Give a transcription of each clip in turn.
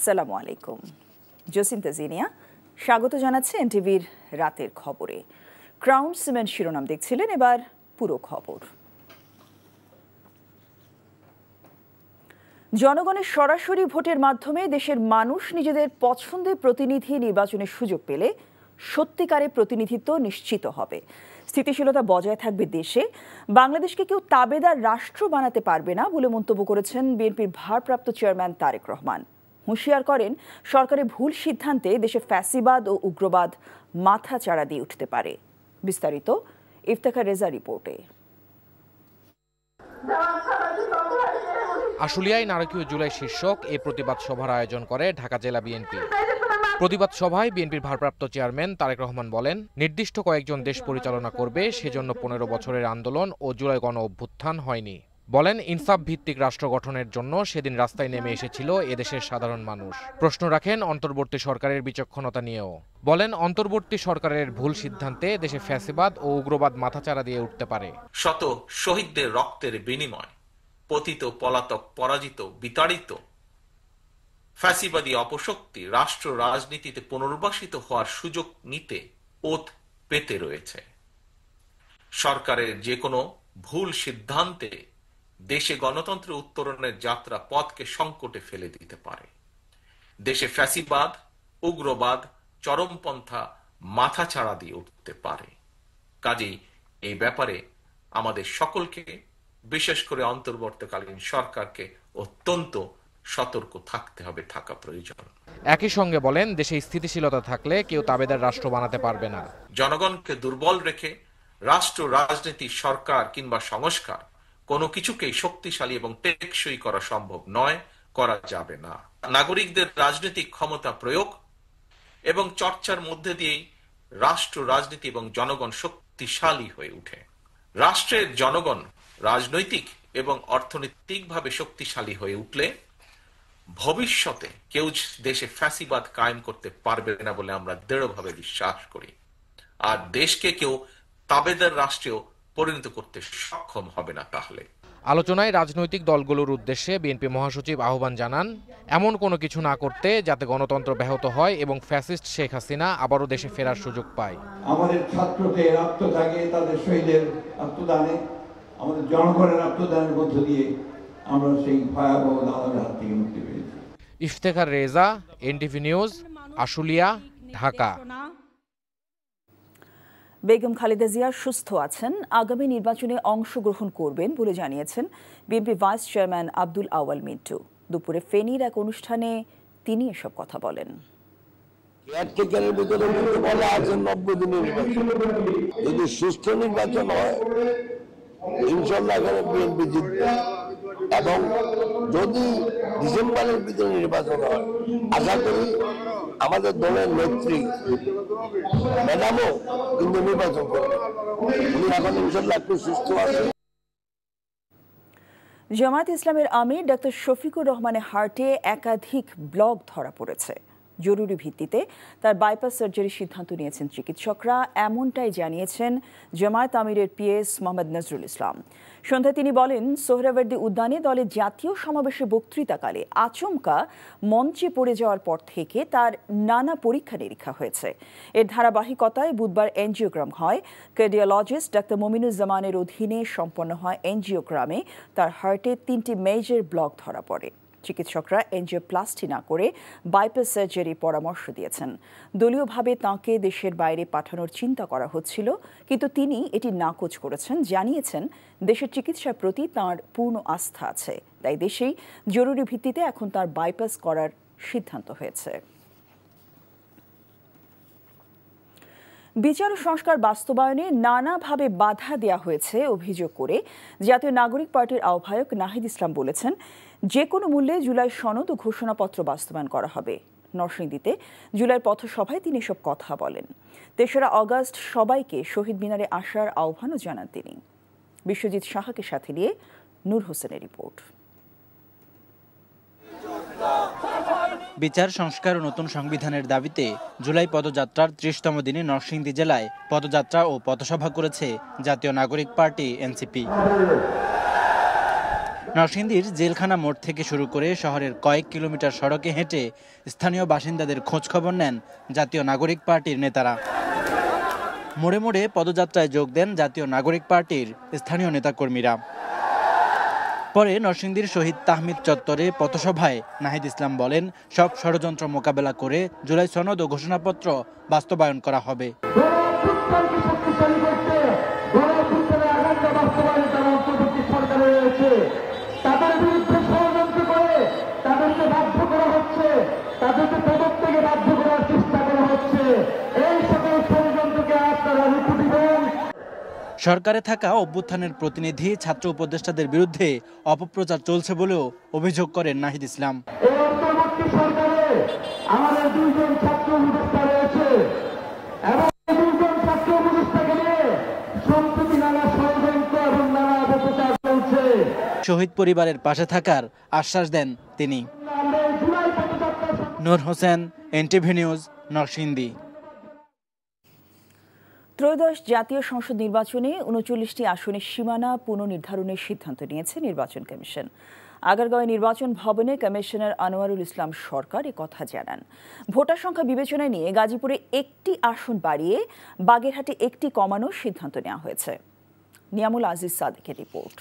আসসালামু আলাইকুম। জসিন্তা জিনিয়া স্বাগত জানাচ্ছে এনটিভির রাতের খবরে। ক্রাউন সিমেন্ট শিরোনাম দেখছিলেন, এবার পুরো খবর। জনগণের সরাসরি ভোটের মাধ্যমে দেশের মানুষ নিজেদের পছন্দের প্রতিনিধি নির্বাচনের সুযোগ পেলে সত্যিকারের প্রতিনিধিত্ব নিশ্চিত হবে, স্থিতিশীলতা বজায় থাকবে দেশে, বাংলাদেশকে কেউ তাবেদার রাষ্ট্র বানাতে পারবে না বলে মন্তব্য করেছেন বিএনপির ভারপ্রাপ্ত চেয়ারম্যান তারেক রহমান। হুঁশিয়ার করেন, সরকারের ভুল সিদ্ধান্তে দেশে ফ্যাসিবাদ ও উগ্রবাদ মাথাচাড়া দিয়ে উঠতে পারে। বিস্তারিত ইফতেখার রেজা রিপোর্টে। আশুলিয়ায় নারকীয় জুলাই শীর্ষক এ প্রতিবাদ সভার আয়োজন করে ঢাকা জেলা বিএনপি। প্রতিবাদ সভায় বিএনপির ভারপ্রাপ্ত চেয়ারম্যান তারেক রহমান বলেন, নির্দিষ্ট কয়েকজন দেশ পরিচালনা করবে, সেজন্য 15 বছরের আন্দোলন ও জুলাই গণ অভ্যুত্থান হয়নি। বলেন, ইনসাফ ভিত্তিক রাষ্ট্র গঠনের জন্য সেদিন রাস্তায় নেমে এসেছিল এদেশের সাধারণ মানুষ। প্রশ্ন রাখেন অন্তর্বর্তী সরকারের বিচক্ষণতা নিয়েও। বলেন, অন্তর্বর্তী সরকারের ভুল সিদ্ধান্তে দেশে ফ্যাসিবাদ ও উগ্রবাদ মাথাচাড়া দিয়ে উঠতে পারে। শত শহীদদের রক্তের বিনিময়, পতিত পলাতক পরাজিত বিতাড়িত ফ্যাসিবাদী অপশক্তি রাষ্ট্র রাজনীতিতে পুনর্বাসিত হওয়ার সুযোগ নিতে ওত পেতে রয়েছে। সরকারের যে কোনো ভুল সিদ্ধান্তে দেশে গণতন্ত্র উত্তরণের যাত্রা পথকে সংকটে ফেলে দিতে পারে। দেশে ফ্যাসিবাদ, উগ্রবাদ, চরমপন্থা মাথাচাড়া দিয়ে উঠতে পারে। কাজেই এই ব্যাপারে আমাদের সকলকে, বিশেষ করে অন্তর্বর্তীকালীন সরকারকে অত্যন্ত সতর্ক থাকতে হবে, থাকা প্রয়োজন। একই সঙ্গে বলেন, দেশে স্থিতিশীলতা থাকলে কেউ তাবেদার রাষ্ট্র বানাতে পারবে না। জনগণকে দুর্বল রেখে রাষ্ট্র রাজনীতি, সরকার কিংবা সংস্কার কোনো কিছুকেই শক্তিশালী এবং টেকসই করা সম্ভব নয়, করা যাবে না। নাগরিকদের রাজনৈতিক ক্ষমতা প্রয়োগ এবং চর্চার মধ্যে দিয়েই রাষ্ট্র রাজনীতি এবং জনগণ শক্তিশালী হয়ে ওঠে। রাষ্ট্রের জনগণ রাজনৈতিক এবং অর্থনৈতিকভাবে শক্তিশালী হয়ে উঠলে ভবিষ্যতে কেউ দেশে ফ্যাসিবাদ কায়েম করতে পারবে না বলে আমরা দৃঢ়ভাবে বিশ্বাস করি। আর দেশকে কেউ তাবেদার রাষ্ট্রেও পরিণত করতে সক্ষম হবে না। তাহলে আলোচনায় রাজনৈতিক দলগুলোর উদ্দেশ্যে বিএনপি মহাসচিব আহ্বান জানান, এমন কোনো কিছু না করতে যাতে গণতন্ত্র ব্যাহত হয় এবং ফ্যাসিস্ট শেখ হাসিনা আবারও দেশে ফেরার সুযোগ পায়। আমাদের ছাত্রদের রক্ত থাকে, তাদের শহীদের রক্তদানে, আমাদের জনগণের রক্তদানের মধ্য দিয়ে আমরা সেই ভয়াবহ দালালের হাত থেকে মুক্তি পেয়েছি। Iftekhar Reza, NTV news, Ashulia, Dhaka. বেগম খালেদা জিয়া সুস্থ আছেন, আগামী নির্বাচনে অংশগ্রহণ করবেন বলে জানিয়েছেন BNP vice chairman Abdul Awal Mintu. দুপুরে ফেনীর এক অনুষ্ঠানে তিনি এসব কথা বলেন। যদি সুস্থ নির্বাচন হয় ইনশাল্লাহ এখানে বিএনপি জিতবে, এবং যদি ডিসেম্বরের ভিতরে নির্বাচন হয় আশা করি আমাদের দলের নেত্রী ম্যাডামও কিন্তু নির্বাচন করবে। উনি এখন ইনশাল্লাহ একটু সুস্থ আছে। জামায়াত ইসলামের আমির ডক্টর শফিকুর রহমানের হার্টে একাধিক ব্লক ধরা পড়েছে। জরুরি ভিত্তিতে তার বাইপাস সার্জারির সিদ্ধান্ত নিয়েছেন চিকিৎসকরা, এমনটাই জানিয়েছেন জামায়াত আমিরের পিএস মোহাম্মদ নজরুল ইসলাম। সন্ধ্যায় তিনি বলেন, সোহরাওয়ার্দী উদ্যানে দলের জাতীয় সমাবেশে বক্তৃতাকালে আচমকা মঞ্চে পড়ে যাওয়ার পর থেকে তার নানা পরীক্ষা নিরীক্ষা হয়েছে। এর ধারাবাহিকতায় বুধবার এনজিওগ্রাম হয়। কার্ডিওলজিস্ট ডাক্তার মমিনুজ্জামানের অধীনে সম্পন্ন হয় এনজিওগ্রামে তার হার্টে 3টি মেজর ব্লক ধরা পড়ে। চিকিৎসকরা এনজিওপ্লাস্টি না করে বাইপাস সার্জারি পরামর্শ দিয়েছেন। দলীয়ভাবে তাঁকে দেশের বাইরে পাঠানোর চিন্তা করা হচ্ছিল, কিন্তু তিনি এটি নাকচ করেছেন। জানিয়েছেন, দেশের চিকিৎসার প্রতি তাঁর পূর্ণ আস্থা আছে, তাই দেশেই জরুরি ভিত্তিতে এখন তার বাইপাস করার সিদ্ধান্ত হয়েছে। বিচার ও সংস্কার বাস্তবায়নে নানাভাবে বাধা দেওয়া হয়েছে অভিযোগ করে জাতীয় নাগরিক পার্টির আহ্বায়ক নাহিদ ইসলাম বলেছেন, যে কোনো মূল্যে জুলাই সনদ ও ঘোষণাপত্র বাস্তবায়ন করা হবে। নরসিংদীতে জুলাইয়ের পথসভায় তিনি এসব কথা বলেন। 3রা অগাস্ট সবাইকে শহীদ মিনারে আসার আহ্বানও জানান তিনি। বিশ্বজিৎ সাহাকে সাথে নিয়ে নূর হোসেনের রিপোর্ট। বিচার সংস্কার ও নতুন সংবিধানের দাবিতে জুলাই পদযাত্রার 30তম দিনে নরসিংদী জেলায় পদযাত্রা ও পথসভা করেছে জাতীয় নাগরিক পার্টি এনসিপি। নরসিংদীর জেলখানা মোড় থেকে শুরু করে শহরের কয়েক কিলোমিটার সড়কে হেঁটে স্থানীয় বাসিন্দাদের খোঁজখবর নেন জাতীয় নাগরিক পার্টির নেতারা। মোড়ে মোড়ে পদযাত্রায় যোগ দেন জাতীয় নাগরিক পার্টির স্থানীয় নেতাকর্মীরা। পরে নরসিংদীর শহীদ তাহমিদ চত্বরে পথসভায় নাহিদ ইসলাম বলেন, সব ষড়যন্ত্র মোকাবেলা করে জুলাই সনদ ও ঘোষণাপত্র বাস্তবায়ন করা হবে। তাদের বিরুদ্ধে ষড়যন্ত্র করে তাদেরকে বাধ্য করা হচ্ছে, তাদেরকে পদত্যাগে বাধ্য করার চেষ্টা করা হচ্ছে। এই সকল ষড়যন্ত্রকে আপনারা রুখে দিবেন। সরকারে থাকা অভ্যুত্থানের প্রতিনিধি ছাত্র উপদেষ্টাদের বিরুদ্ধে অপপ্রচার চলছে বলেও অভিযোগ করেন নাহিদ ইসলাম। এই অন্তর্বর্তী সরকারে আমাদের 2 জন ছাত্র উপদেষ্টা রয়েছে এবং 2 জন ছাত্র উপদেষ্টাকে নিয়ে সম্প্রতি নানা ষড়যন্ত্র এবং নানা অপপ্রচার চলছে। শহীদ পরিবারের পাশে থাকার আশ্বাস দেন তিনি। নূর হোসেন, এনটিভি নিউজ, নরসিংদী। ত্রয়োদশ জাতীয় সংসদ নির্বাচনে ৩৯টি আসনের সীমানা পুনর্নির্ধারণের সিদ্ধান্ত নিয়েছে নির্বাচন কমিশন। আগারগাঁওয়ে নির্বাচন ভবনে কমিশনার আনোয়ারুল ইসলাম সরকার কথা জানান। ভোটার সংখ্যা বিবেচনায় নিয়ে গাজীপুরে 1টি আসন বাড়িয়ে বাগেরহাটে 1টি কমানোর সিদ্ধান্ত নেওয়া হয়েছে। নিয়ামুল আজিজ সাদেকের রিপোর্ট।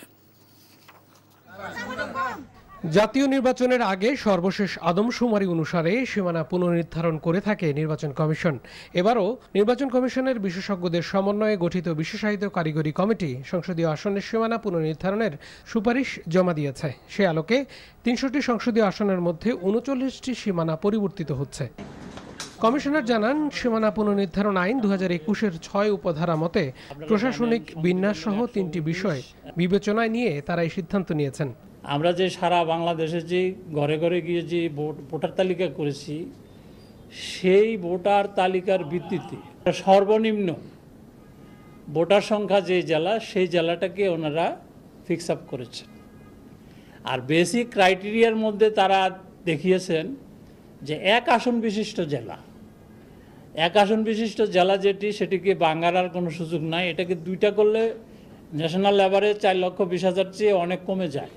জাতীয় নির্বাচনের আগে সর্বশেষ আদমশুমারি অনুসারে সীমানা পুনর্নির্ধারণ করে থাকে নির্বাচন কমিশন। এবারও নির্বাচন কমিশনের বিশেষজ্ঞদের সমন্বয়ে গঠিত বিশেষায়িত কারিগরি কমিটি সংসদীয় আসনের সীমানা পুনর্নির্ধারণের সুপারিশ জমা দিয়েছে। সে আলোকে ৩০০টি সংসদীয় আসনের মধ্যে ৩৯টি সীমানা পরিবর্তিত হচ্ছে। কমিশনার জানান, সীমানা পুনর্নির্ধারণ আইন ২০২১-এর ৬ উপধারা মতে প্রশাসনিক বিন্যাস সহ 3টি বিষয় বিবেচনায় নিয়ে তারা এই সিদ্ধান্ত নিয়েছেন। আমরা যে সারা বাংলাদেশে যে ঘরে ঘরে গিয়ে যে ভোটার তালিকা করেছি, সেই ভোটার তালিকার ভিত্তিতে সর্বনিম্ন ভোটার সংখ্যা যে জেলা, সেই জেলাটাকে ওনারা ফিক্স আপ করেছেন। আর বেসিক ক্রাইটেরিয়ার মধ্যে তারা দেখিয়েছেন যে 1 আসন বিশিষ্ট জেলা, 1 আসন বিশিষ্ট জেলা যেটি, সেটিকে ভাঙার কোনো সুযোগ নাই। এটাকে 2টা করলে ন্যাশনাল অ্যাভারেজ 4,20,000 চেয়ে অনেক কমে যায়।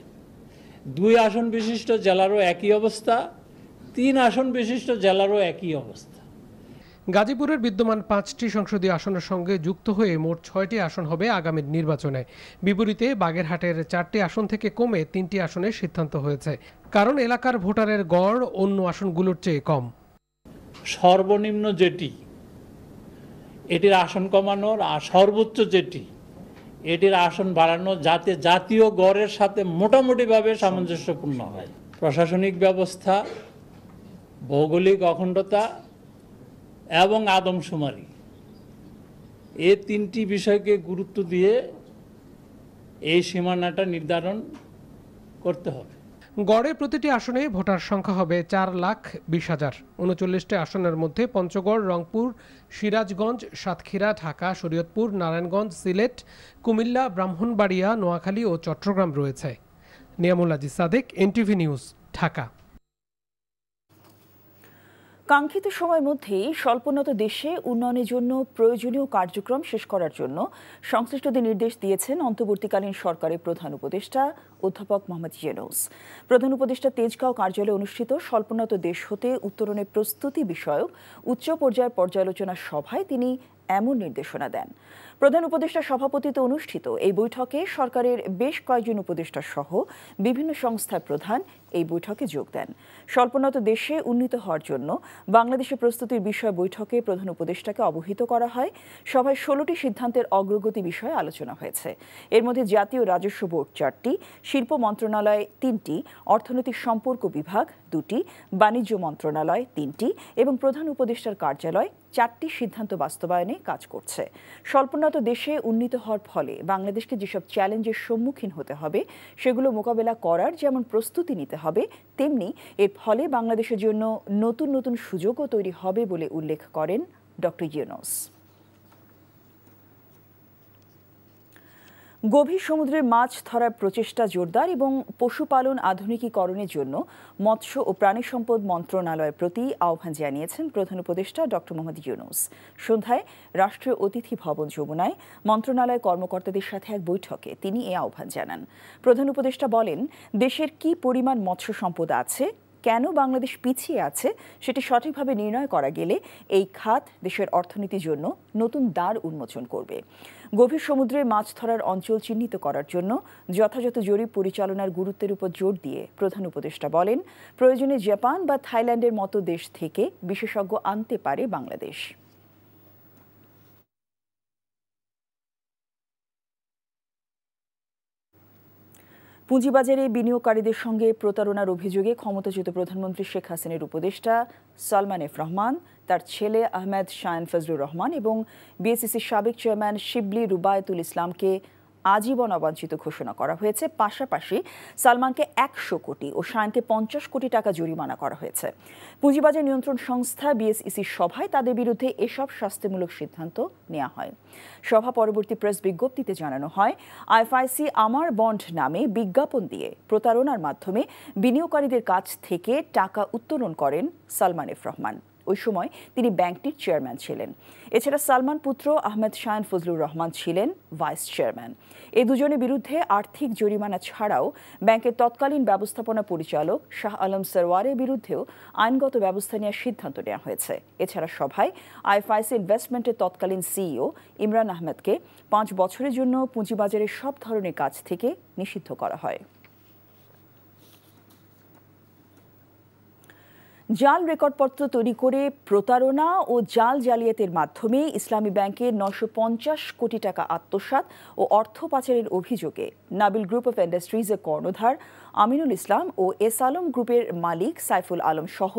2 আসন বিশিষ্ট জেলারও একই অবস্থা, 3 আসন বিশিষ্ট জেলারও একই অবস্থা। গাজীপুরের বিদ্যমান 5টি সংসদীয় আসনের সঙ্গে যুক্ত হয়ে মোট 6টি আসন হবে আগামীর নির্বাচনে। বিপরীতে বাগেরহাটের 4টি আসন থেকে কমে 3টি আসনের সিদ্ধান্ত হয়েছে, কারণ এলাকার ভোটারের গড় অন্য আসনগুলোর চেয়ে কম। সর্বনিম্ন যেটি, এটির আসন কমানোর, আর সর্বোচ্চ যেটি, এটির আসন বাড়ানো, যাতে জাতীয় গড়ের সাথে মোটামুটিভাবে সামঞ্জস্যপূর্ণ হয়। প্রশাসনিক ব্যবস্থা, ভৌগোলিক অখণ্ডতা এবং আদমশুমারি, এই 3টি বিষয়কে গুরুত্ব দিয়ে এই সীমানাটা নির্ধারণ করতে হবে। গড়ে প্রতিটি আসনে ভোটার সংখ্যা হবে 4,20,000। 39টি আসনের মধ্যে পঞ্চগড়, রংপুর, সিরাজগঞ্জ, সাতক্ষীরা, ঢাকা, শরীয়তপুর, নারায়ণগঞ্জ, সিলেট, কুমিল্লা, ব্রাহ্মণবাড়িয়া, নোয়াখালী ও চট্টগ্রাম রয়েছে। Niamul Aziz Sadek, NTV news, Dhaka. কাঙ্ক্ষিত সময়ের মধ্যেই স্বল্পোন্নত দেশে উন্নয়নের জন্য প্রয়োজনীয় কার্যক্রম শেষ করার জন্য সংশ্লিষ্টদের নির্দেশ দিয়েছেন অন্তর্বর্তীকালীন সরকারের প্রধান উপদেষ্টা অধ্যাপক মোহাম্মদ ইউনূস। প্রধান উপদেষ্টা তেজগাঁও কার্যালয়ে অনুষ্ঠিত স্বল্পোন্নত দেশ হতে উত্তরণের প্রস্তুতি বিষয়ক উচ্চ পর্যায়ের পর্যালোচনা সভায় তিনি এমন নির্দেশনা দেন। প্রধান উপদেষ্টার সভাপতিত্বে অনুষ্ঠিত এই বৈঠকে সরকারের বেশ কয়েকজন উপদেষ্টা সহ বিভিন্ন সংস্থার প্রধান এই বৈঠকে যোগ দেন। স্বল্পোন্নত দেশে উন্নীত হওয়ার জন্য বাংলাদেশের প্রস্তুতির বিষয়ে বৈঠকে প্রধান উপদেষ্টাকে অবহিত করা হয়। সভায় 16টি সিদ্ধান্তের অগ্রগতি বিষয়ে আলোচনা হয়েছে। এর মধ্যে জাতীয় রাজস্ব বোর্ড 4টি, শিল্প মন্ত্রণালয় 3টি, অর্থনৈতিক সম্পর্ক বিভাগ 2টি, বাণিজ্য মন্ত্রণালয় 3টি এবং প্রধান উপদেষ্টার কার্যালয় 4টি সিদ্ধান্ত বাস্তবায়নে কাজ করছে। স্বল্পোন্নত দেশে উন্নীত হওয়ার ফলে বাংলাদেশকে যেসব চ্যালেঞ্জের সম্মুখীন হতে হবে সেগুলো মোকাবেলা করার যেমন প্রস্তুতি নিতে হবে, তেমনি এর ফলে বাংলাদেশের জন্য নতুন নতুন সুযোগও তৈরি হবে বলে উল্লেখ করেন ডক্টর ইউনূস। গভীর সমুদ্রে মাছ ধরার প্রচেষ্টা জোরদার এবং পশুপালন আধুনিকীকরণের জন্য মৎস্য ও প্রাণী সম্পদ মন্ত্রণালয়ের প্রতি আহ্বান জানিয়েছেন প্রধান উপদেষ্টা ডক্টর মোহাম্মদ ইউনূস। সন্ধ্যায় রাষ্ট্রীয় অতিথি ভবন যমুনায় মন্ত্রণালয়ের কর্মকর্তাদের সাথে এক বৈঠকে তিনি এই আহ্বান জানান। প্রধান উপদেষ্টা বলেন, দেশের কি পরিমাণ মৎস্য সম্পদ আছে, কেন বাংলাদেশ পিছিয়ে আছে সেটি সঠিকভাবে নির্ণয় করা গেলে এই খাত দেশের অর্থনীতির জন্য নতুন দ্বার উন্মোচন করবে। গভীর সমুদ্রে মাছ ধরার অঞ্চল চিহ্নিত করার জন্য যথাযথ জরিপ পরিচালনার গুরুত্বের উপর জোর দিয়ে প্রধান উপদেষ্টা বলেন, প্রয়োজনে জাপান বা থাইল্যান্ডের মতো দেশ থেকে বিশেষজ্ঞ আনতে পারে বাংলাদেশ। পুঁজিবাজারে বিনিয়োগকারীদের সঙ্গে প্রতারণার অভিযোগে ক্ষমতাচ্যুত প্রধানমন্ত্রী শেখ হাসিনার উপদেষ্টা সালমান এফ রহমান, তার ছেলে আহমেদ শায়ান ফজলুর রহমান এবং বিএসইসির সাবেক চেয়ারম্যান শিবলি রুবায়েতুল ইসলামকে আজীবন অবাঞ্ছিত ঘোষণা করা হয়েছে। পাশাপাশি সালমানকে 100 কোটি ও শায়ানকে 50 কোটি টাকা জরিমানা করা হয়েছে। পুঁজিবাজার নিয়ন্ত্রণ সংস্থা বিএসইসির সভায় তাদের বিরুদ্ধে এসব শাস্তিমূলক সিদ্ধান্ত নেওয়া হয়। সভা পরবর্তী প্রেস বিজ্ঞপ্তিতে জানানো হয়, আইএফআইসি আমার বন্ড নামে বিজ্ঞাপন দিয়ে প্রতারণার মাধ্যমে বিনিয়োগকারীদের কাছ থেকে টাকা উত্তোলন করেন সালমান এফ রহমান। ওই সময় তিনি ব্যাংকটির চেয়ারম্যান ছিলেন। এছাড়া সালমান পুত্র আহমেদ শায়ান ফজলুর রহমান ছিলেন ভাইস চেয়ারম্যান। এই দুজনের বিরুদ্ধে আর্থিক জরিমানা ছাড়াও ব্যাংকের তৎকালীন ব্যবস্থাপনা পরিচালক শাহ আলম সরওয়ারের বিরুদ্ধেও আইনগত ব্যবস্থা নেওয়ার সিদ্ধান্ত নেওয়া হয়েছে। এছাড়া সভায় আইএফআইসি ইনভেস্টমেন্টের তৎকালীন সিইও ইমরান আহমেদকে 5 বছরের জন্য পুঁজিবাজারের সব ধরনের কাজ থেকে নিষিদ্ধ করা হয়। জাল রেকর্ডপত্র তৈরি করে প্রতারণা ও জাল জালিয়াতির মাধ্যমে ইসলামী ব্যাংকের 950 কোটি টাকা আত্মসাৎ ও অর্থ পাচারের অভিযোগে নাবিল গ্রুপ অফ ইন্ডাস্ট্রিজের কর্ণধার আমিনুল ইসলাম ও এস আলম গ্রুপের মালিক সাইফুল আলম সহ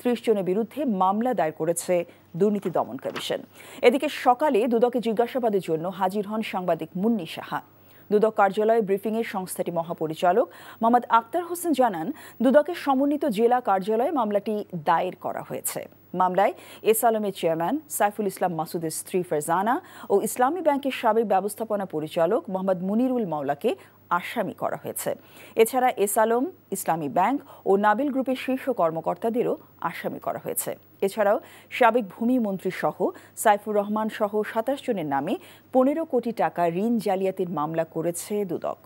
30 জনের বিরুদ্ধে মামলা দায়ের করেছে দুর্নীতি দমন কমিশন। এদিকে সকালে দুদকে জিজ্ঞাসাবাদের জন্য হাজির হন সাংবাদিক মুন্নি সাহা। দুদক কার্যালয়ে ব্রিফিংয়ে সংস্থাটি মহাপরিচালক মোহাম্মদ আক্তার হোসেন জানান, দুদকের সমন্বিত জেলা কার্যালয়ে মামলাটি দায়ের করা হয়েছে। মামলায় এস আলমের চেয়ারম্যান সাইফুল ইসলাম মাসুদের স্ত্রী ফারজানা ও ইসলামী ব্যাংকের সাবেক ব্যবস্থাপনা পরিচালক মোহাম্মদ মুনিরুল মাওলাকে আসামি করা হয়েছে। এছাড়া এস আলম, ইসলামী ব্যাংক ও নাবিল গ্রুপের শীর্ষ কর্মকর্তাদেরও আসামি করা হয়েছে। এছাড়াও সাবেক ভূমি মন্ত্রী সহ সাইফুর রহমান সহ 27 জনের নামে 15 কোটি টাকা ঋণ জালিয়াতির মামলা করেছে দুদক।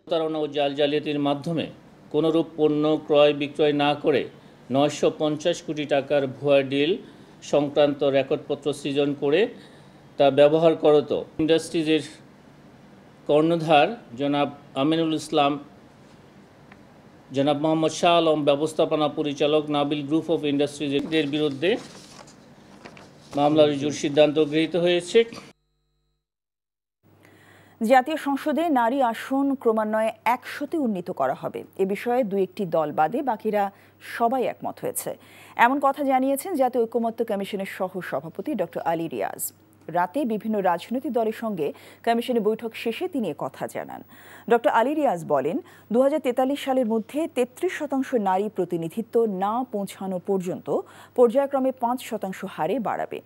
প্রতারণা ও জাল জালিয়াতির মাধ্যমে কোনরূপ পণ্য ক্রয় বিক্রয় না করে 950 কোটি টাকার ভুয়া ডিল সংক্রান্ত রেকর্ডপত্র সৃজন করে তা ব্যবহার করত ইন্ডাস্ট্রিজের কর্ণধার জনাব আমিনুল ইসলাম, জনাব মোহাম্মদ শাহ আলম ব্যবস্থাপনা পরিচালক নাবিল গ্রুপ অফ ইন্ডাস্ট্রিজের বিরুদ্ধে মামলা রুজুর সিদ্ধান্ত গৃহীত হয়েছে। জাতীয় সংসদে নারী আসন ক্রমান্বয়ে 100তে উন্নীত করা হবে। এ বিষয়ে 2-1টি দল বাদে বাকিরা সবাই একমত হয়েছে, এমন কথা জানিয়েছেন জাতীয় ঐকমত্য কমিশনের সহ সভাপতি ডক্টর আলী রিয়াজ। রাতে বিভিন্ন রাজনৈতিক দলের সঙ্গে কমিশনের বৈঠক শেষে তিনি কথা জানান। ডক্টর আলী রিয়াজ বলেন, 2043 সালের মধ্যে 33% নারী প্রতিনিধিত্ব না পৌঁছানো পর্যন্ত পর্যায়ক্রমে 5% হারে বাড়াবে।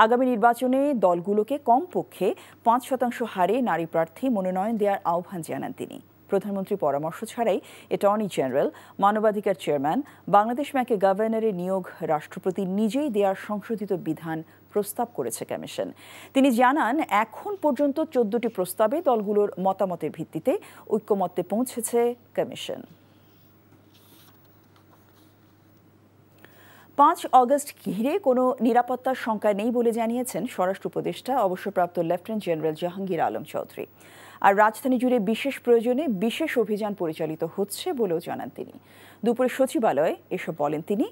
আগামী নির্বাচনে দলগুলোকে কমপক্ষে 5% হারে নারী প্রার্থী মনোনয়ন দেওয়ার আহ্বান জানান তিনি। প্রধানমন্ত্রীর পরামর্শ ছাড়াই অ্যাটর্নি জেনারেল, মানবাধিকার চেয়ারম্যান, বাংলাদেশ ব্যাংকের গভর্নরের নিয়োগ রাষ্ট্রপতি নিজেই দেওয়ার সংশোধিত বিধান প্রস্তাব করেছে কমিশন। তিনি জানান, এখন পর্যন্ত 14টি প্রস্তাবে দলগুলোর মতামতের ভিত্তিতে ঐকমত্যে পৌঁছেছে কমিশন। 5 অগস্ট ঘিরে কোনো নিরাপত্তার শঙ্কা নেই বলে জানিয়েছেন স্বরাষ্ট্র উপদেষ্টা অবসরপ্রাপ্ত লেফটেন্যান্ট জেনারেল জাহাঙ্গীর আলম চৌধুরী। আর রাজধানী জুড়ে বিশেষ প্রয়োজনে বিশেষ অভিযান পরিচালিত হচ্ছে বলেও জানান তিনি। দুপুরে সচিবালয়ে এসব বলেন তিনি।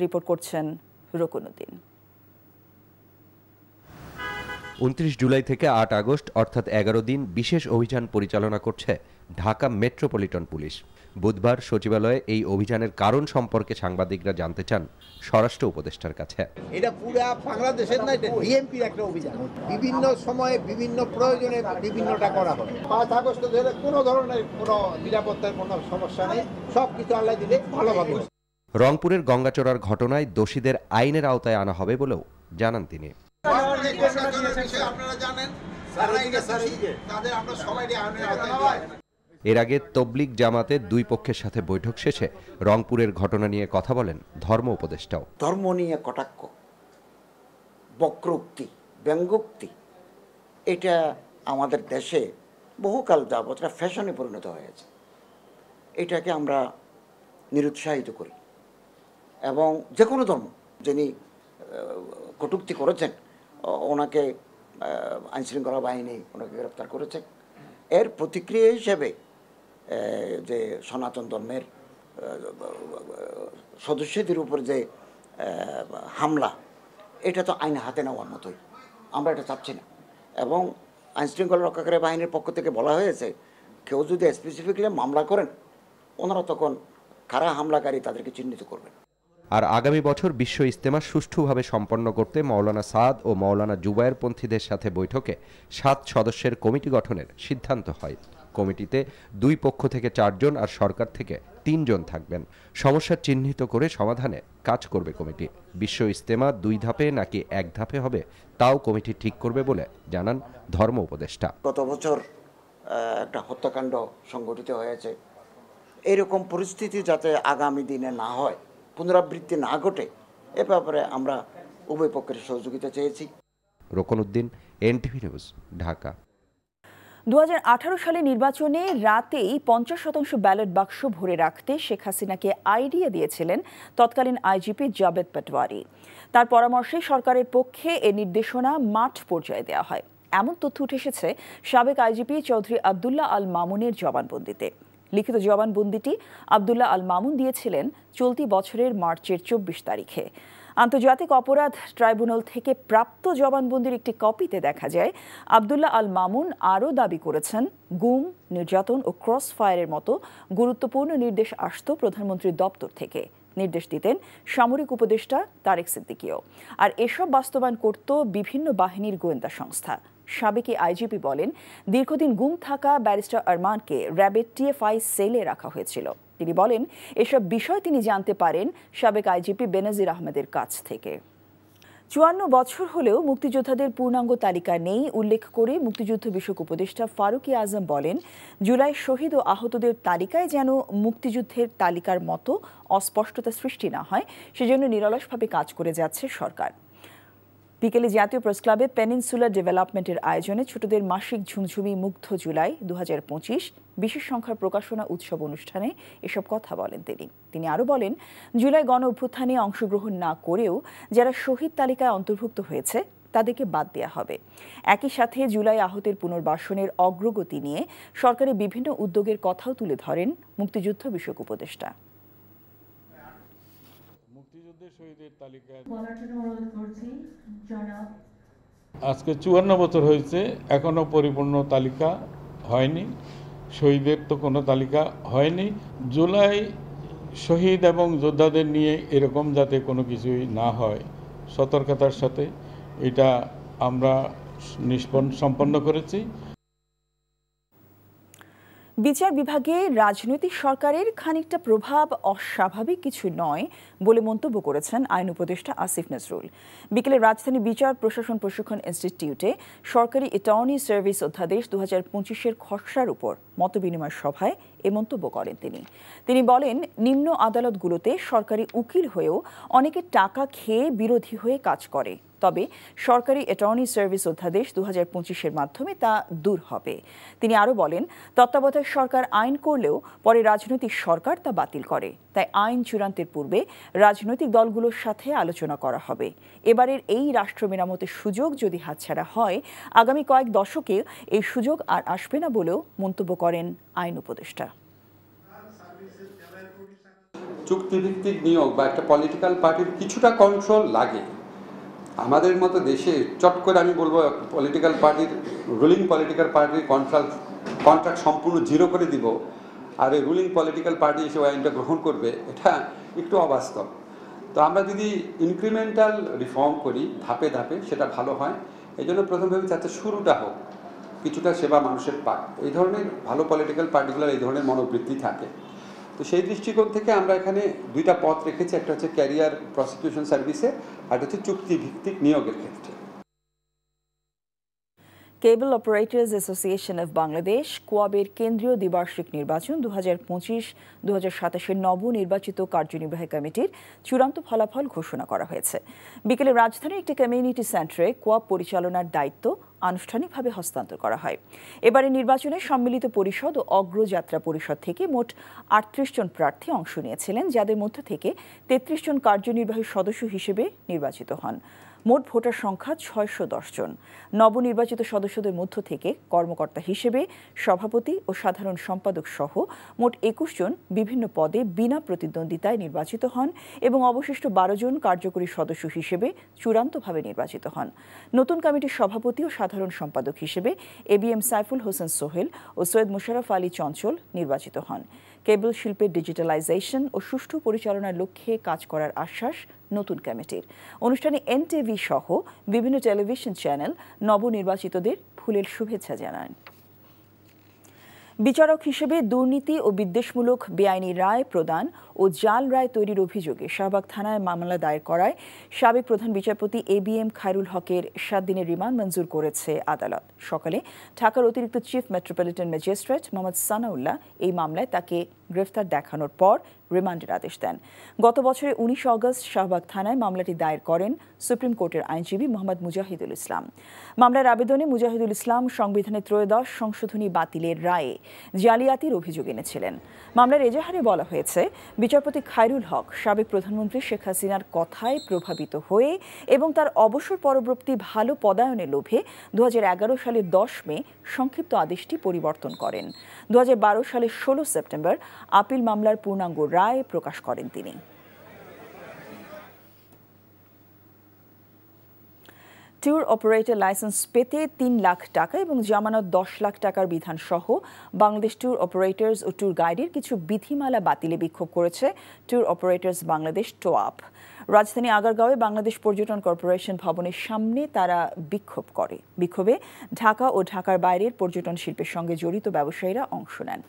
রিপোর্ট করছেন রকুনুদ্দিন। 29 জুলাই থেকে 8 আগস্ট অর্থাৎ 11 দিন বিশেষ অভিযান পরিচালনা করছে ঢাকা মেট্রোপলিটন পুলিশ। বুধবার সচিবালয়ে এই অভিযানের কারণ সম্পর্কে সাংবাদিকরা জানতে চান স্বরাষ্ট্র উপদেষ্টার কাছে। এটা পুরো বাংলাদেশের না, এটা ডিএমপির একটা অভিযান। বিভিন্ন সময়ে বিভিন্ন প্রয়োজনে বিভিন্নটা করা হয়। 5 আগস্ট ধরে কোনো ধরনের কোনো নিরাপত্তার কোনো সমস্যা নেই, সবকিছু আল্লাহ দিলে ভালোভাবে। রংপুরের গঙ্গাচড়ার ঘটনায় দোষীদের আইনের আওতায় আনা হবে বলেও জানান তিনি। আপনারা জানেন, তাদের আমরা সবাই এর আগে তবলিগ জামাতের দুই পক্ষের সাথে বৈঠক শেষে রংপুরের ঘটনা নিয়ে কথা বলেন ধর্ম উপদেষ্টাও। ধর্ম নিয়ে কটাক্ষ, বক্রোক্তি, ব্যঙ্গোক্তি, এটা আমাদের দেশে বহুকাল যাবৎ এটা ফ্যাশনে পরিণত হয়েছে। এটাকে আমরা নিরুৎসাহিত করি এবং যে কোনো ধর্ম যিনি কটূক্তি করেছেন ওনাকে আইনশৃঙ্খলা বাহিনী ওনাকে গ্রেপ্তার করেছে। এর প্রতিক্রিয়া হিসেবে যে সনাতন ধর্মের সদস্যদের উপর যে হামলা, এটা তো আইন হাতে নেওয়ার মতোই, আমরা এটা চাচ্ছি না। এবং আইনশৃঙ্খলা রক্ষাকারী বাহিনীর পক্ষ থেকে বলা হয়েছে কেউ যদি স্পেসিফিকলি মামলা করেন ওনারা তখন কারা হামলাকারী তাদেরকে চিহ্নিত করবেন। আর আগামী বছর বিশ্ব ইজতেমা সুষ্ঠুভাবে সম্পন্ন করতে মাওলানা সাদ ও মাওলানা জুবায়ের পন্থীদের সাথে বৈঠকে 7 সদস্যের কমিটি গঠনের সিদ্ধান্ত হয়। কমিটিতে দুই পক্ষ থেকে 4 জন আর সরকার থেকে 3 জন থাকবেন। সমস্যা চিহ্নিত করে সমাধানে কাজ করবে কমিটি। বিশ্ব ইজতেমা 2 ধাপে নাকি 1 ধাপে হবে তাও কমিটি ঠিক করবে বলে জানান ধর্ম উপদেষ্টা। গত বছর একটা হত্যাকাণ্ড সংঘটিত হয়েছে, এরকম পরিস্থিতি যাতে আগামী দিনে না হয়, পুনরাবৃত্তি না ঘটে, এ ব্যাপারে আমরা উভয় পক্ষের সহযোগিতা চেয়েছি। Rokonuddin, NTV news, Dhaka. 2018 সালে নির্বাচনে রাতেই 50% ব্যালট বাক্স ভরে রাখতে শেখ হাসিনাকে আইডিয়া দিয়েছিলেন তৎকালীন আইজিপি জাবেদ পাটওয়ারি। তার পরামর্শে সরকারের পক্ষে এ নির্দেশনা মাঠ পর্যায়ে দেওয়া হয়। এমন তথ্য উঠে এসেছে সাবেক আইজিপি চৌধুরী আবদুল্লাহ আল মামুনের জবানবন্দিতে। লিখিত জবানবন্দিটি আবদুল্লাহ আল মামুন দিয়েছিলেন চলতি বছরের মার্চের 24 তারিখে। আন্তর্জাতিক অপরাধ ট্রাইব্যুনাল থেকে প্রাপ্ত জবানবন্দির একটি কপিতে দেখা যায় আবদুল্লাহ আল মামুন আরও দাবি করেছেন গুম, নির্যাতন ও ক্রস ফায়ারের মতো গুরুত্বপূর্ণ নির্দেশ আসত প্রধানমন্ত্রীর দপ্তর থেকে। নির্দেশ দিতেন সামরিক উপদেষ্টা তারেক সিদ্দিকীও, আর এসব বাস্তবায়ন করত বিভিন্ন বাহিনীর গোয়েন্দা সংস্থা। সাবেক আইজিপি বলেন, দীর্ঘদিন গুম থাকা ব্যারিস্টার আরমানকে র্যাবের টিএফআই সেলে রাখা হয়েছিল। তিনি বলেন, এসব বিষয় তিনি জানতে পারেন সাবেক আইজিপি বেনজির আহমেদের কাছ থেকে। 54 বছর হলেও মুক্তিযোদ্ধাদের পূর্ণাঙ্গ তালিকা নেই উল্লেখ করে মুক্তিযুদ্ধ বিষয়ক উপদেষ্টা ফারুকী আজম বলেন, জুলাই শহীদ ও আহতদের তালিকায় যেন মুক্তিযুদ্ধের তালিকার মতো অস্পষ্টতা সৃষ্টি না হয়, সেজন্য নিরলসভাবে কাজ করে যাচ্ছে সরকার। বিকেলে জাতীয় প্রেস ক্লাবে পেনিনসুলার ডেভেলপমেন্টের আয়োজনে ছোটদের মাসিক ঝুমঝুমি মুগ্ধ জুলাই 2025 বিশেষ সংখ্যার প্রকাশনা উৎসব অনুষ্ঠানে এসব কথা বলেন তিনি আরও বলেন, জুলাই গণ অভ্যুত্থানে অংশগ্রহণ না করেও যারা শহীদ তালিকায় অন্তর্ভুক্ত হয়েছে তাদেরকে বাদ দেওয়া হবে। একই সাথে জুলাই আহতের পুনর্বাসনের অগ্রগতি নিয়ে সরকারের বিভিন্ন উদ্যোগের কথাও তুলে ধরেন মুক্তিযুদ্ধ বিষয়ক উপদেষ্টা। আজকে 54 বছর হয়েছে, এখনো পরিপূর্ণ তালিকা হয়নি। শহীদের তো কোনো তালিকা হয়নি। জুলাই শহীদ এবং যোদ্ধাদের নিয়ে এরকম যাতে কোনো কিছুই না হয়, সতর্কতার সাথে এটা আমরা সম্পন্ন করেছি। বিচার বিভাগে রাজনৈতিক সরকারের খানিকটা প্রভাব অস্বাভাবিক কিছু নয় বলে মন্তব্য করেছেন আইন উপদেষ্টা আসিফ নজরুল। বিকেলে রাজধানী বিচার প্রশাসন প্রশিক্ষণ ইনস্টিটিউটে সরকারি অ্যাটর্নি সার্ভিস অধ্যাদেশ 2025-এর খসড়ার উপর মতবিনিময় সভায় এ মন্তব্য করেন তিনি বলেন, নিম্ন আদালতগুলোতে সরকারি উকিল হয়েও অনেকে টাকা খেয়ে বিরোধী হয়ে কাজ করে, তবে সরকারি অ্যাটর্নি সার্ভিস অধ্যাদেশ 2025-এর মাধ্যমে তা দূর হবে। তিনি আরও বলেন, তত্ত্বাবধায়ক সরকার আইন করলেও পরে রাজনৈতিক সরকার তা বাতিল করে, তাই আইন চূড়ান্তের পূর্বে রাজনৈতিক দলগুলোর সাথে আলোচনা করা হবে। এবারের এই রাষ্ট্র মেরামতের সুযোগ যদি হাতছাড়া হয়, আগামী কয়েক দশকে এই সুযোগ আর আসবে না বলেও মন্তব্য করেন আইন উপদেষ্টা। চুক্তিভিত্তিক নিয়োগ বা একটা পলিটিক্যাল পার্টির কিছুটা কন্ট্রোল লাগে। আমাদের মতো দেশে চট করে আমি বলবো পলিটিক্যাল পার্টির, রুলিং পলিটিক্যাল পার্টির কন্ট্রাক্ট সম্পূর্ণ জিরো করে দিব আর এই রুলিং পলিটিক্যাল পার্টি এসে আইনটা গ্রহণ করবে, এটা একটু অবাস্তব। তো আমরা যদি ইনক্রিমেন্টাল রিফর্ম করি ধাপে ধাপে, সেটা ভালো হয়। এই জন্য প্রথমভাবে যাতে শুরুটা হোক, কিছুটা সেবা মানুষের পাক, এই ধরনের ভালো পলিটিক্যাল পার্টিগুলোর এই ধরনের মনোবৃত্তি থাকে। তো সেই দৃষ্টিকোণ থেকে আমরা এখানে 2টা পথ রেখেছি, একটা হচ্ছে ক্যারিয়ার প্রসিকিউশন সার্ভিসে আর একটা হচ্ছে চুক্তিভিত্তিক নিয়োগের ক্ষেত্রে। কেবল অপারেটর্স অ্যাসোসিয়েশন অব বাংলাদেশ কোয়াবের কেন্দ্রীয় দ্বিবার্ষিক নির্বাচন 2025-2027 নবনির্বাচিত কার্যনির্বাহী কমিটির চূড়ান্ত ফলাফল ঘোষণা করা হয়েছে। বিকেলে রাজধানীর একটি কমিউনিটি সেন্টারে কোয়াব পরিচালনার দায়িত্ব আনুষ্ঠানিকভাবে হস্তান্তর করা হয়। এবারে নির্বাচনে সম্মিলিত পরিষদ ও অগ্রযাত্রা পরিষদ থেকে মোট 38 জন প্রার্থী অংশ নিয়েছিলেন, যাদের মধ্য থেকে 33 জন কার্যনির্বাহী সদস্য হিসেবে নির্বাচিত হন। মোট ভোটার সংখ্যা 610 জন। নবনির্বাচিত সদস্যদের মধ্য থেকে কর্মকর্তা হিসেবে সভাপতি ও সাধারণ সম্পাদক সহ মোট 21 জন বিভিন্ন পদে বিনা প্রতিদ্বন্দ্বিতায় নির্বাচিত হন এবং অবশিষ্ট 12 জন কার্যকরী সদস্য হিসেবে চূড়ান্তভাবে নির্বাচিত হন। নতুন কমিটির সভাপতি ও সাধারণ সম্পাদক হিসেবে এবিএম সাইফুল হোসেন সোহেল ও সৈয়দ মোশাররফ আলী চঞ্চল নির্বাচিত হন। কেবল শিল্পের ডিজিটালাইজেশন ও সুষ্ঠু পরিচালনার লক্ষ্যে কাজ করার আশ্বাস নতুন কমিটির। অনুষ্ঠানে এনটিভি সহ বিভিন্ন টেলিভিশন চ্যানেল নবনির্বাচিতদের ফুলেল শুভেচ্ছা জানান। বিচারক হিসেবে দুর্নীতি ও বিদ্বেষমূলক বেআইনি রায় প্রদান ও জাল রায় তৈরির অভিযোগে শাহবাগ থানায় মামলা দায়ের করায় সাবেক প্রধান বিচারপতি এবিএম খায়রুল হকের 7 দিনের রিমান্ড মঞ্জুর করেছে আদালত। সকালে ঢাকার অতিরিক্ত chief metropolitan magistrate Mohammad Sanaullah এই মামলায় তাকে গ্রেফতার দেখানোর পর রিমান্ডের আদেশ দেন। গত বছরের 19 অগস্ট শাহবাগ থানায় মামলাটি দায়ের করেন সুপ্রিম কোর্টের আইনজীবী মোহাম্মদ মুজাহিদুল ইসলাম। মামলার আবেদনে মুজাহিদুল ইসলাম সংবিধানের 13 সংশোধনী বাতিলের রায়ে জালিয়াতির অভিযোগ এনেছিলেন। মামলার এজাহারে বলা হয়েছে, বিচারপতি খায়রুল হক সাবেক প্রধানমন্ত্রী শেখ হাসিনার কথায় প্রভাবিত হয়ে এবং তার অবসর পরবর্তী ভালো পদায়নের লোভে 2011 সালের 10 মে সংক্ষিপ্ত আদেশটি পরিবর্তন করেন। 2012 সালের 16 সেপ্টেম্বর আপিল মামলার পূর্ণাঙ্গ রায় প্রকাশ করেন তিনি। ট্যুর অপারেটর লাইসেন্স পেতে 3 লাখ টাকা এবং জামানত 10 লাখ টাকার বিধান সহ বাংলাদেশ ট্যুর অপারেটর্স ও ট্যুর গাইডের কিছু বিধিমালা বাতিলে বিক্ষোভ করেছে ট্যুর অপারেটর্স বাংলাদেশ টোয়াপ। রাজধানী আগারগাঁওয়ে বাংলাদেশ পর্যটন কর্পোরেশন ভবনের সামনে তারা বিক্ষোভ করে। বিক্ষোভে ঢাকা ও ঢাকার বাইরের পর্যটন শিল্পের সঙ্গে জড়িত ব্যবসায়ীরা অংশ নেন।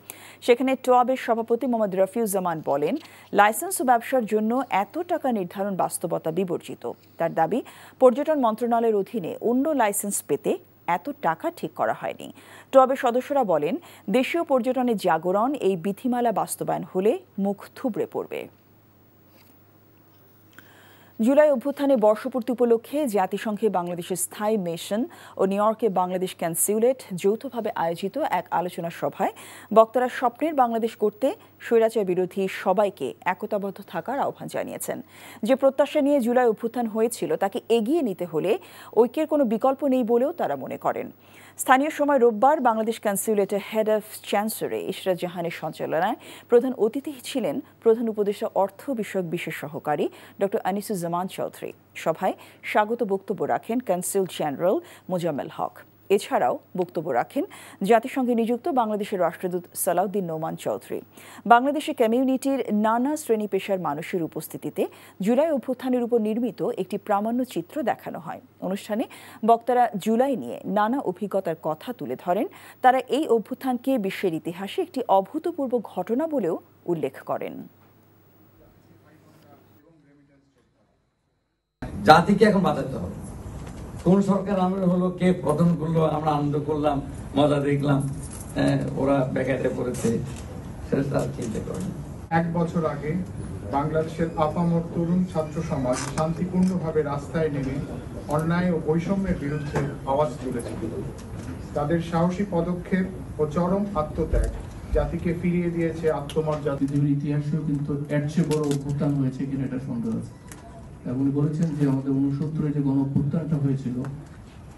সেখানে টোয়াবের সভাপতি মোহাম্মদ রফিউজ্জামান বলেন, লাইসেন্স ও ব্যবসার জন্য এত টাকা নির্ধারণ বাস্তবতা বিবর্জিত। তার দাবি, পর্যটন মন্ত্রণালয়ের অধীনে অন্য লাইসেন্স পেতে এত টাকা ঠিক করা হয়নি। টোয়াবের সদস্যরা বলেন, দেশীয় পর্যটনের জাগরণ এই বিধিমালা বাস্তবায়ন হলে মুখ থুবড়ে পড়বে। জুলাই অভ্যুত্থানের বর্ষপূর্তি উপলক্ষে জাতিসংঘে বাংলাদেশের স্থায়ী মিশন ও নিউ ইয়র্কে বাংলাদেশ কনস্যুলেট যৌথভাবে আয়োজিত এক আলোচনা সভায় বক্তারা স্বপ্নের বাংলাদেশ করতে স্বৈরাচার বিরোধী সবাইকে একতাবদ্ধ থাকার আহ্বান জানিয়েছেন। যে প্রত্যাশা নিয়ে জুলাই অভ্যুত্থান হয়েছিল তাকে এগিয়ে নিতে হলে ঐক্যের কোনো বিকল্প নেই বলেও তারা মনে করেন। স্থানীয় সময় রোববার বাংলাদেশ কনস্যুলেটের হেড অফ চ্যান্সেলর ইশরাত জাহানের সঞ্চালনায় প্রধান অতিথি ছিলেন প্রধান উপদেষ্টা অর্থ বিষয়ক বিশেষ সহকারী ডক্টর আনিসুজ্জামান চৌধুরী। সভায় স্বাগত বক্তব্য রাখেন কনসুল জেনারেল মোজাম্মেল হক। এছাড়াও বক্তব্য রাখেন জাতিসংঘে নিযুক্ত বাংলাদেশের রাষ্ট্রদূত সালাউদ্দিন নোমান চৌধুরী। বাংলাদেশের কমিউনিটির নানা শ্রেণী পেশার মানুষের উপস্থিতিতে জুলাই অভ্যুত্থানের উপর নির্মিত একটি প্রামাণ্য চিত্র দেখানো হয়। অনুষ্ঠানে বক্তারা জুলাই নিয়ে নানা অভিজ্ঞতার কথা তুলে ধরেন। তারা এই অভ্যুত্থানকে বিশ্বের ইতিহাসে একটি অভূতপূর্ব ঘটনা বলেও উল্লেখ করেন। জাতিকে এখন বাঁচাতে হবে। কোন সরকার আমরা হলো, কে পতন করলো, আমরা আনন্দ করলাম, মজা দেখলাম, ওরা বেকারে পড়েছে, সেটা চিন্তা করেন। 1 বছর আগে বাংলাদেশের আপামর তরুণ ছাত্র সমাজ শান্তিপূর্ণভাবে রাস্তায় নেমে অন্যায় ও বৈষম্যের বিরুদ্ধে আওয়াজ তুলেছিল। তাদের সাহসী পদক্ষেপ ও চরম আত্মত্যাগ জাতিকে ফিরিয়ে দিয়েছে আত্মমর্যাদা। পৃথিবীর ইতিহাসেও কিন্তু এর চেয়ে বড় অভ্যুত্থান হয়েছে কিনা এটা সন্দেহ আছে। উনি বলেছেন যে আমাদের 69-এ যে গণ অভ্যুত্থানটা হয়েছিল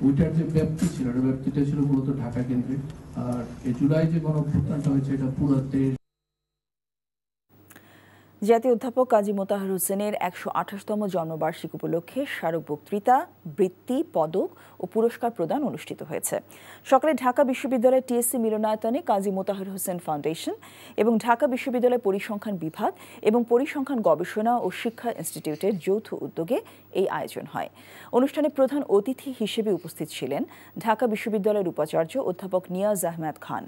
ওইটার যে ব্যাপ্তি ছিল, ওটা ব্যাপ্তিটা ছিল মূলত ঢাকা কেন্দ্রিক। আর এই জুলাই যে গণ অভ্যুত্থানটা হয়েছে এটা পুরো দেশ। জাতীয় অধ্যাপক কাজী মোতাহার হোসেনের 128তম জন্মবার্ষিকী উপলক্ষে স্মারক বক্তৃতা, বৃত্তি, পদক ও পুরস্কার প্রদান অনুষ্ঠিত হয়েছে। সকালে ঢাকা বিশ্ববিদ্যালয়ের টিএসসি মিলনায়তনে কাজী মোতাহার হোসেন ফাউন্ডেশন এবং ঢাকা বিশ্ববিদ্যালয় পরিসংখ্যান বিভাগ এবং পরিসংখ্যান গবেষণা ও শিক্ষা ইনস্টিটিউটের যৌথ উদ্যোগে এই আয়োজন হয়। অনুষ্ঠানে প্রধান অতিথি হিসেবে উপস্থিত ছিলেন ঢাকা বিশ্ববিদ্যালয়ের উপাচার্য অধ্যাপক নিয়াজ আহমেদ খান।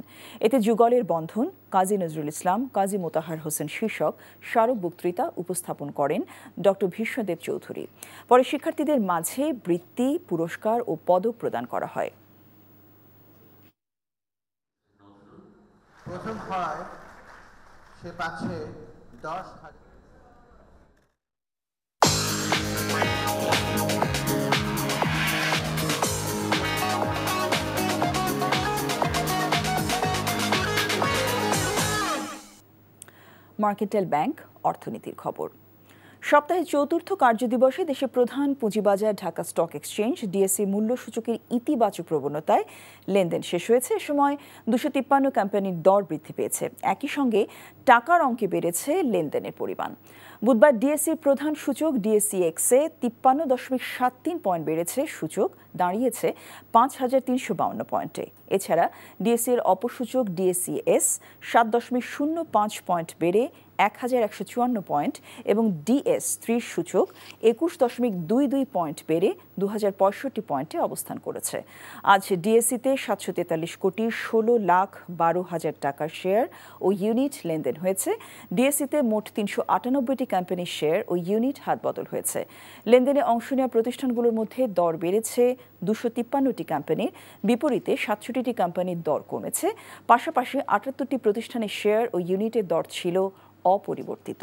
এতে যুগলের বন্ধন, কাজী নজরুল ইসলাম, কাজী মোতাহার হোসেন শীর্ষক স্মারক বক্তৃতা উপস্থাপন করেন ডক্টর ভীষ্মদেব চৌধুরী। পরে শিক্ষার্থীদের মাঝে বৃত্তি, পুরস্কার ও পদক প্রদান করা হয়। প্রথম হয় সে পাচ্ছে 10,000। মার্কেন্টাইল ব্যাংক অর্থনীতির খবর। সপ্তাহে চতুর্থ কার্যদিবসে দেশের প্রধান পুঁজিবাজার ঢাকা স্টক এক্সচেঞ্জ ডিএসই মূল্য সূচকের ইতিবাচক প্রবণতায় লেনদেন শেষ হয়েছে। এ সময় 253 কোম্পানির দর বৃদ্ধি পেয়েছে। একই সঙ্গে টাকার অঙ্কে বেড়েছে লেনদেনের পরিমাণ। বুধবার ডিএসইর প্রধান সূচক ডিএসইএক্সে 53.73 পয়েন্ট বেড়েছে, সূচক দাঁড়িয়েছে 5,352 পয়েন্টে। এছাড়া ডিএসইর অপসূচক ডিএসইএস 7.05 পয়েন্ট বেড়ে 1,154 পয়েন্ট এবং ডিএস30 সূচক 21.22 পয়েন্ট বেড়ে 2,065 পয়েন্টে অবস্থান করেছে। আজ ডিএসইতে 743,16,12,000 টাকার শেয়ার ও ইউনিট লেনদেন হয়েছে। ডিএসইতে মোট 398টি কোম্পানির শেয়ার ও ইউনিট হাতবদল হয়েছে। লেনদেনে অংশ নেওয়া প্রতিষ্ঠানগুলোর মধ্যে দর বেড়েছে 253টি কোম্পানির, বিপরীতে 67টি কোম্পানির দর কমেছে। পাশাপাশি 78টি প্রতিষ্ঠানের শেয়ার ও ইউনিটের দর ছিল অপরিবর্তিত।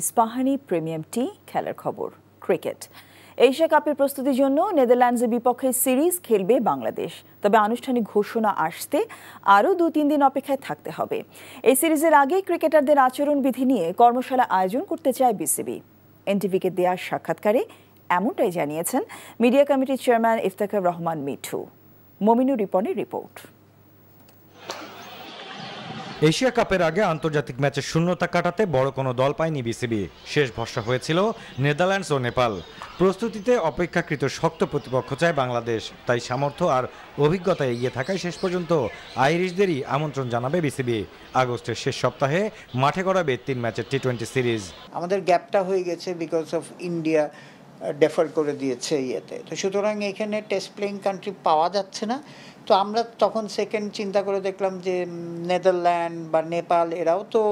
ইস্পাহানি প্রিমিয়াম টি খেলার খবর। ক্রিকেট। এশিয়া কাপের প্রস্তুতির জন্য নেদারল্যান্ডসের বিপক্ষে সিরিজ খেলবে বাংলাদেশ, তবে আনুষ্ঠানিক ঘোষণা আসতে আরও 2-3 দিন অপেক্ষায় থাকতে হবে। এই সিরিজের আগে ক্রিকেটারদের আচরণবিধি নিয়ে কর্মশালা আয়োজন করতে চায় বিসিবি। এনটিভিকে দেওয়া সাক্ষাৎকারে এমনটাই জানিয়েছেন মিডিয়া কমিটির চেয়ারম্যান ইফতেখার রহমান মিঠু। মমিনুর রিপনের রিপোর্ট। এশিয়া কাপের আগে আন্তর্জাতিক ম্যাচের শূন্যতা কাটাতে বড় কোনো দল পায়নি বিসিবি। শেষ ভরসা হয়েছিল নেদারল্যান্ডস ও নেপাল। প্রস্তুতিতে অপেক্ষাকৃত শক্ত প্রতিপক্ষ চায় বাংলাদেশ, তাই সামর্থ্য আর অভিজ্ঞতা এগিয়ে থাকায় শেষ পর্যন্ত আইরিশদেরই আমন্ত্রণ জানাবে বিসিবি। আগস্টের শেষ সপ্তাহে মাঠে গড়াবে 3 ম্যাচের টি20 সিরিজ। আমাদের গ্যাপটা হয়ে গেছে বিকজ অফ ইন্ডিয়া ডেফার করে দিয়েছে ইয়েতে, তো সুতরাং এখানে টেস্ট প্লেইং কান্ট্রি পাওয়া যাচ্ছে না। তো আমরা তখন সেকেন্ড চিন্তা করে দেখলাম যে নেদারল্যান্ড বা নেপাল এরাও তো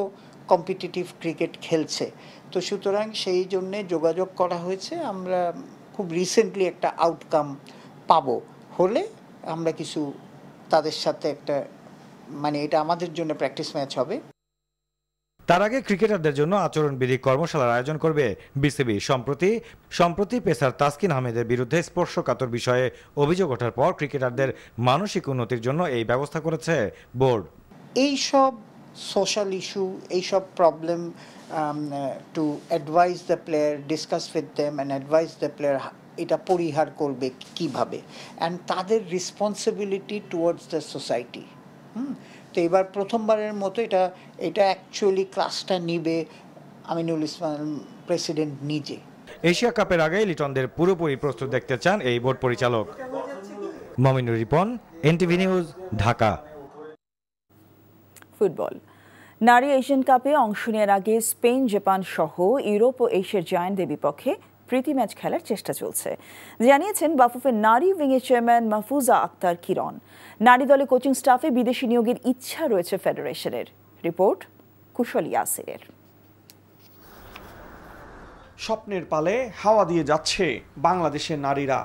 কম্পিটিটিভ ক্রিকেট খেলছে, তো সুতরাং সেই জন্যে যোগাযোগ করা হয়েছে। আমরা খুব রিসেন্টলি একটা আউটকাম পাবো, হলে আমরা কিছু তাদের সাথে একটা এটা আমাদের জন্য প্র্যাকটিস ম্যাচ হবে। তার আগে ক্রিকেটারদের জন্য আচরণবিধি কর্মশালার আয়োজন করবে বিসিবি। সম্প্রতি পেসার তাসকিন আহমেদের বিরুদ্ধে স্পর্শকাতর বিষয়ে অভিযোগ ওঠার পর ক্রিকেটারদের মানসিক উন্নতির জন্য এই ব্যবস্থা করেছে বোর্ড। এইসব সোশ্যাল ইস্যু, এইসব problem to advise the player, discuss with them and advise the player, এটা পরিহার করবে কিভাবে, অ্যান্ড তাদের রেসপন্সিবিলিটি টুয়ার্ডস দ্য সোসাইটি। তো এবার প্রথমবারের মতো এটা অ্যাকচুয়ালি ক্লাসটা নিবে আমিনুল ইসলাম প্রেসিডেন্ট নিজে। এশিয়া কাপের আগে লিটনদের পুরোপুরি প্রস্তুত দেখতে চান এই বোর্ড পরিচালক। Mominur Ripon, NTV news, Dhaka. Football. নারী এশিয়ান কাপে অংশ নেওয়ার আগে স্পেন, জাপান সহ ইউরোপ ও এশিয়ার জায়ান্টদের বিপক্ষে প্রীতি ম্যাচ খেলার চেষ্টা চলছে, জানিয়েছেন বাফুফের নারী উইংয়ের চেয়ারম্যান মাহফুজা আক্তার কিরণ। নারী দলে কোচিং স্টাফে বিদেশি নিয়োগের ইচ্ছা রয়েছে ফেডারেশনের। রিপোর্ট কুশল ইয়াসিরের। স্বপ্নের পালে হাওয়া দিয়ে যাচ্ছে বাংলাদেশের নারীরা।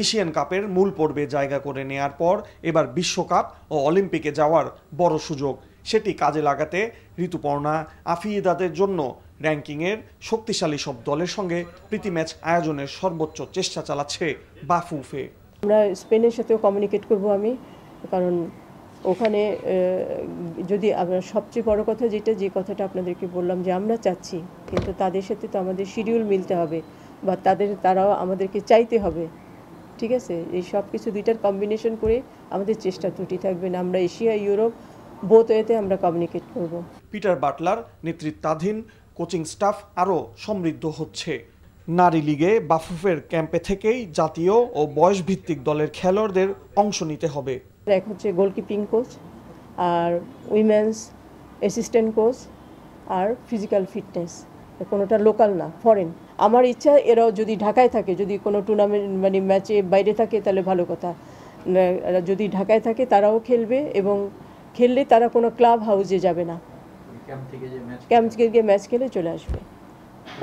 এশিয়ান কাপের মূল পর্বে জায়গা করে নেয়ার পর এবার বিশ্বকাপ ও অলিম্পিকে যাওয়ার বড় সুযোগ, সেটি কাজে লাগাতে ঋতুপর্ণা, আফিয়েদাদের জন্য র্যাঙ্কিংয়ের শক্তিশালী সব দলের সঙ্গে প্রীতি ম্যাচ আয়োজনের সর্বোচ্চ চেষ্টা চালাচ্ছে বাফুফে। আমরা স্পেনের সাথেও কমিউনিকেট করব আমি, কারণ ওখানে যদি আমরা সবচেয়ে বড় কথা যে কথাটা আপনাদেরকে বললাম যে আমরা চাচ্ছি, কিন্তু তাদের সাথে তো আমাদের শিডিউল মিলতে হবে বা তারাও আমাদেরকে চাইতে হবে, ঠিক আছে? এই সব কিছু দুইটার কম্বিনেশন করে আমাদের চেষ্টা ত্রুটি থাকবে না। আমরা এশিয়া, ইউরোপ বোথ ওয়েতে আমরা কমিউনিকেট করব। পিটার বাটলার নেতৃত্বাধীন কোচিং স্টাফ আরও সমৃদ্ধ হচ্ছে। নারী লিগে বাফুফের ক্যাম্পে থেকেই জাতীয় ও বয়সভিত্তিক দলের খেলোয়াড়দের অংশ নিতে হবে। এক হচ্ছে গোলকিপিং কোচ, আর উইমেন্স অ্যাসিস্ট্যান্ট কোচ, আর ফিজিক্যাল ফিটনেস, কোনোটা লোকাল না, ফরেন। আমার ইচ্ছা এরাও যদি ঢাকায় থাকে, যদি কোনো টুর্নামেন্ট ম্যাচে বাইরে থাকে তাহলে ভালো কথা, যদি ঢাকায় থাকে তারাও খেলবে এবং খেললে তারা কোনো ক্লাব হাউসে যাবে না, ক্যাম্প থেকে গিয়ে ম্যাচ খেলে চলে আসবে।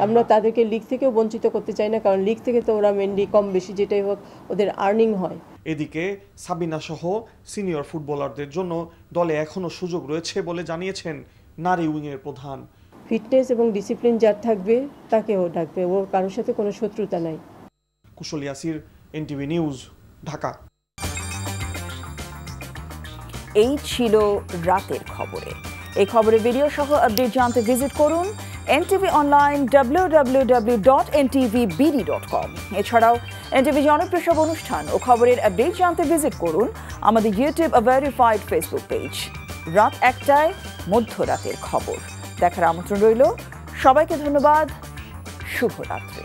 আমরা তাদেরকে লিগ থেকেও বঞ্চিত করতে চাই না, কারণ লিগ থেকে তো ওরা মেনলি কম বেশি যেটাই হোক ওদের আর্নিং হয়। এদিকে সাবিনা সহ সিনিয়র ফুটবলারদের জন্য দলে এখনও সুযোগ রয়েছে বলে জানিয়েছেন নারী উইংয়ের প্রধান। ফিটনেস এবং ডিসিপ্লিন যার থাকবে তাকেও ডাকবে, ওর কারোর সাথে কোনো শত্রুতা নাই। কুশল ইয়াসির, এনটিভি নিউজ, ঢাকা। এই ছিল রাতের খবরে। এই খবরের ভিডিও সহ আপডেট জানতে ভিজিট করুন এনটিভি অনলাইন www.ntvbd.com। এছাড়াও এনটিভি জনপ্রিয় সব অনুষ্ঠান ও খবরের আপডেট জানতে ভিজিট করুন আমাদের ইউটিউব ভেরিফাইড ফেসবুক পেজ। রাত 1টায় মধ্যরাতের খবর দেখার আমন্ত্রণ রইল। সবাইকে ধন্যবাদ। শুভরাত্রি।